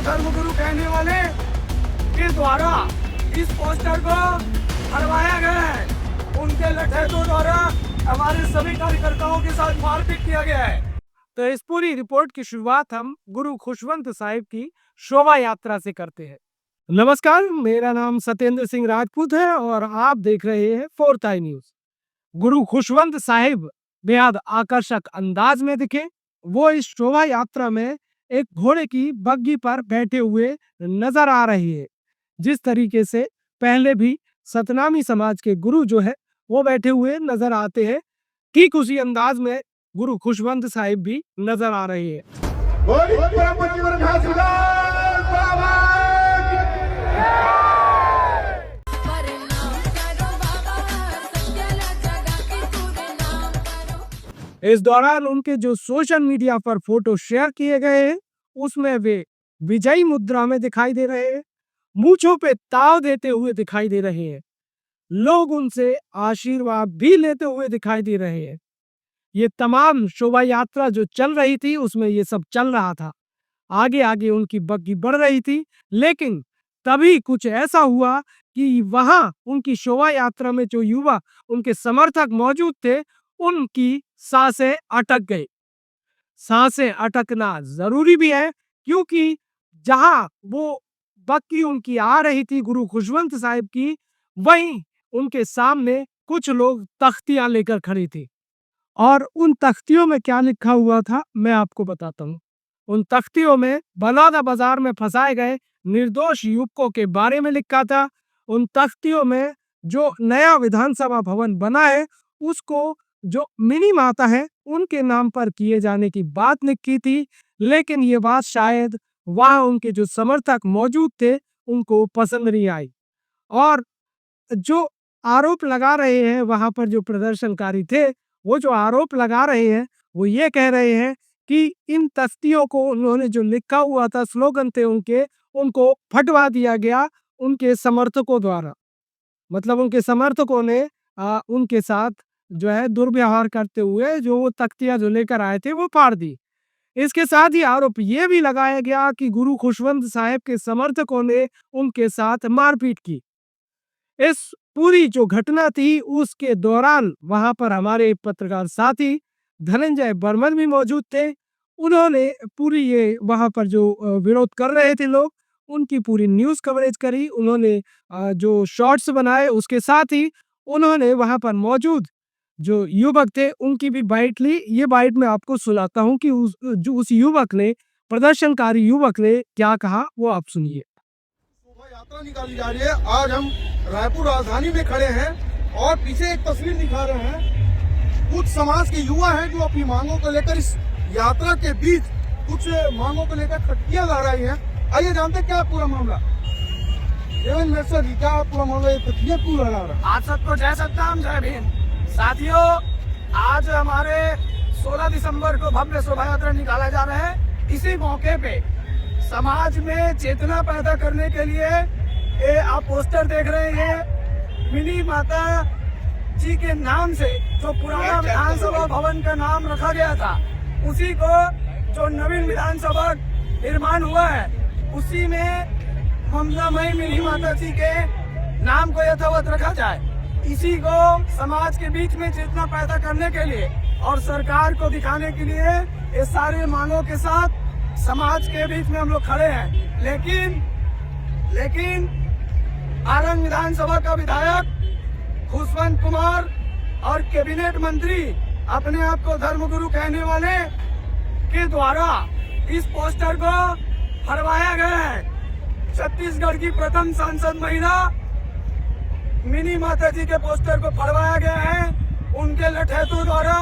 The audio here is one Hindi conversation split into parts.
धर्मगुरु कहने वाले के द्वारा इस पोस्टर को हटवाया गया है। उनके लठैतों द्वारा हमारे सभी कार्यकर्ताओं के साथ मारपीट किया गया है। तो इस पूरी रिपोर्ट की शुरुआत हम गुरु खुशवंत साहिब की शोभा यात्रा से करते हैं। नमस्कार, मेरा नाम सत्येंद्र सिंह राजपूत है और आप देख रहे हैं फोर्थ आई न्यूज। गुरु खुशवंत साहिब बेहद आकर्षक अंदाज में दिखे। वो इस शोभा यात्रा में एक घोड़े की बग्गी पर बैठे हुए नजर आ रही है। जिस तरीके से पहले भी सतनामी समाज के गुरु जो है वो बैठे हुए नजर आते हैं, ठीक उसी अंदाज में गुरु खुशवंत साहिब भी नजर आ रहे हैं। इस दौरान उनके जो सोशल मीडिया पर फोटो शेयर किए गए हैं उसमें वे विजयी मुद्रा में दिखाई दे रहे हैं, मूंछों पे ताव देते हुए दिखाई दे रहे हैं। लोग उनसे आशीर्वाद भी लेते हुए दिखाई दे रहे हैं। ये तमाम शोभा यात्रा जो चल रही थी उसमें ये सब चल रहा था। आगे आगे उनकी बग्गी बढ़ रही थी, लेकिन तभी कुछ ऐसा हुआ कि वहां उनकी शोभा यात्रा में जो युवा उनके समर्थक मौजूद थे उनकी सांसें अटक गई। सांसें अटकना जरूरी भी है, क्योंकि जहां वो बग्गी उनकी आ रही थी गुरु खुशवंत साहिब की, वहीं उनके सामने कुछ लोग तख्तियां लेकर खड़ी थी और उन तख्तियों में क्या लिखा हुआ था मैं आपको बताता हूँ। उन तख्तियों में बलौदा बाजार में फंसाए गए निर्दोष युवकों के बारे में लिखा था। उन तख्तियों में जो नया विधानसभा भवन बना है उसको जो मिनी माता है उनके नाम पर किए जाने की बात लिखी थी, लेकिन ये बात शायद वहां उनके जो समर्थक मौजूद थे उनको पसंद नहीं आई। और जो आरोप लगा रहे हैं वहां पर जो प्रदर्शनकारी थे, वो जो आरोप लगा रहे हैं वो ये कह रहे हैं कि इन तख्तियों को उन्होंने जो लिखा हुआ था, स्लोगन थे उनके, उनको फटवा दिया गया उनके समर्थकों द्वारा। मतलब उनके समर्थकों ने उनके साथ जो है दुर्व्यवहार करते हुए जो वो तख्तियां जो लेकर आए थे वो फाड़ दी। इसके साथ ही आरोप ये भी लगाया गया कि गुरु खुशवंत साहिब के समर्थकों ने उनके साथ मारपीट की। इस पूरी जो घटना थी उसके दौरान वहां पर हमारे पत्रकार साथी धनंजय बर्मन भी मौजूद थे। उन्होंने पूरी ये वहां पर जो विरोध कर रहे थे लोग, उनकी पूरी न्यूज कवरेज करी। उन्होंने जो शॉर्ट्स बनाए, उसके साथ ही उन्होंने वहां पर मौजूद जो युवक थे उनकी भी बाइट ली। ये बाइट मैं आपको सुनाता हूं कि उस युवक ने, प्रदर्शनकारी युवक ने क्या कहा, वो आप सुनिए। यात्रा निकाली जा रही है। आज हम रायपुर राजधानी में खड़े हैं और पीछे एक तस्वीर दिखा रहे हैं। कुछ समाज के युवा हैं जो अपनी मांगों को लेकर इस यात्रा के बीच कुछ मांगों को लेकर खटियां ला रही हैं। आइए जानते क्या पूरा मामला। एवं मिर्सा जी, क्या पूरा मामला, ये खटियां क्यों लगा रहा है? आप सबको जय सतनाम जय भीम। साथियों, आज हमारे 16 दिसंबर को भव्य शोभा यात्रा निकाला जा रहा है। इसी मौके पे समाज में चेतना पैदा करने के लिए ये आप पोस्टर देख रहे हैं, मिनी माता जी के नाम से जो पुराना विधानसभा भवन का नाम रखा गया था, उसी को जो नवीन विधानसभा निर्माण हुआ है उसी में ममतामयी मिनी माता जी के नाम को यथावत रखा जाए। इसी को समाज के बीच में चेतना पैदा करने के लिए और सरकार को दिखाने के लिए ये सारे मांगों के साथ समाज के बीच में हम लोग खड़े हैं। लेकिन आरंग विधानसभा का विधायक खुशवंत कुमार और कैबिनेट मंत्री अपने आप को धर्मगुरु कहने वाले के द्वारा इस पोस्टर को हटवाया गया है। छत्तीसगढ़ की प्रथम सांसद महिला मिनी माता जी के पोस्टर को फड़वाया गया है। उनके लठैतों द्वारा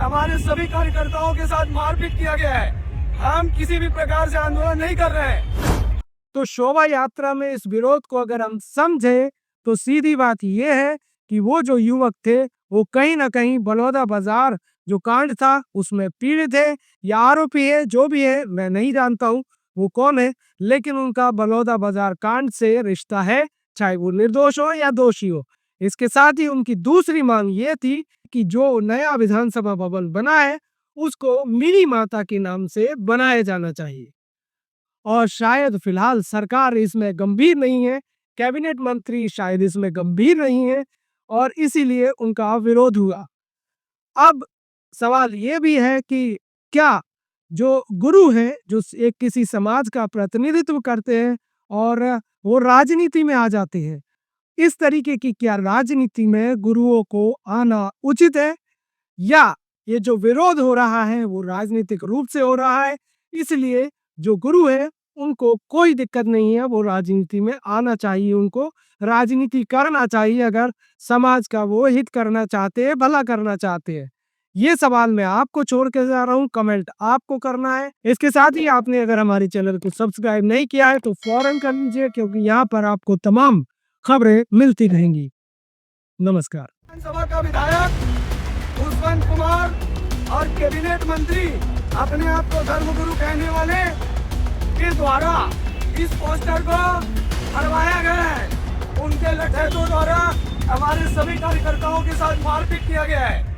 हमारे सभी कार्यकर्ताओं के साथ मारपीट किया गया है। हम किसी भी प्रकार से आंदोलन नहीं कर रहे हैं। तो शोभा यात्रा में इस विरोध को अगर हम समझे तो सीधी बात यह है कि वो जो युवक थे वो कहीं ना कहीं बलौदा बाजार जो कांड था उसमें पीड़ित है या आरोपी है, जो भी है मैं नहीं जानता हूँ वो कौन है, लेकिन उनका बलौदा बाजार कांड से रिश्ता है, चाहे वो निर्दोष हो या दोषी हो। इसके साथ ही उनकी दूसरी मांग ये थी कि जो नया विधानसभा भवन बना है उसको मिनी माता के नाम से बनाया जाना चाहिए। और शायद फिलहाल सरकार इसमें गंभीर नहीं है, कैबिनेट मंत्री शायद इसमें गंभीर नहीं है और इसीलिए उनका विरोध हुआ। अब सवाल ये भी है कि क्या जो गुरु हैं, जो एक किसी समाज का प्रतिनिधित्व करते हैं और वो राजनीति में आ जाते हैं, इस तरीके की क्या राजनीति में गुरुओं को आना उचित है या ये जो विरोध हो रहा है वो राजनीतिक रूप से हो रहा है, इसलिए जो गुरु है उनको कोई दिक्कत नहीं है, वो राजनीति में आना चाहिए, उनको राजनीति करना चाहिए अगर समाज का वो हित करना चाहते हैं, भला करना चाहते हैं। ये सवाल मैं आपको छोड़ के जा रहा हूँ, कमेंट आपको करना है। इसके साथ ही आपने अगर हमारे चैनल को सब्सक्राइब नहीं किया है तो फौरन कर लीजिए, क्योंकि यहाँ पर आपको तमाम खबरें मिलती रहेंगी। नमस्कार। विधानसभा का विधायक दुष्यंत कुमार और कैबिनेट मंत्री अपने आप को धर्मगुरु कहने वाले के द्वारा इस पोस्टर को हटवाया गया है। उनके लठैतों द्वारा हमारे सभी कार्यकर्ताओं के साथ मारपीट किया गया है।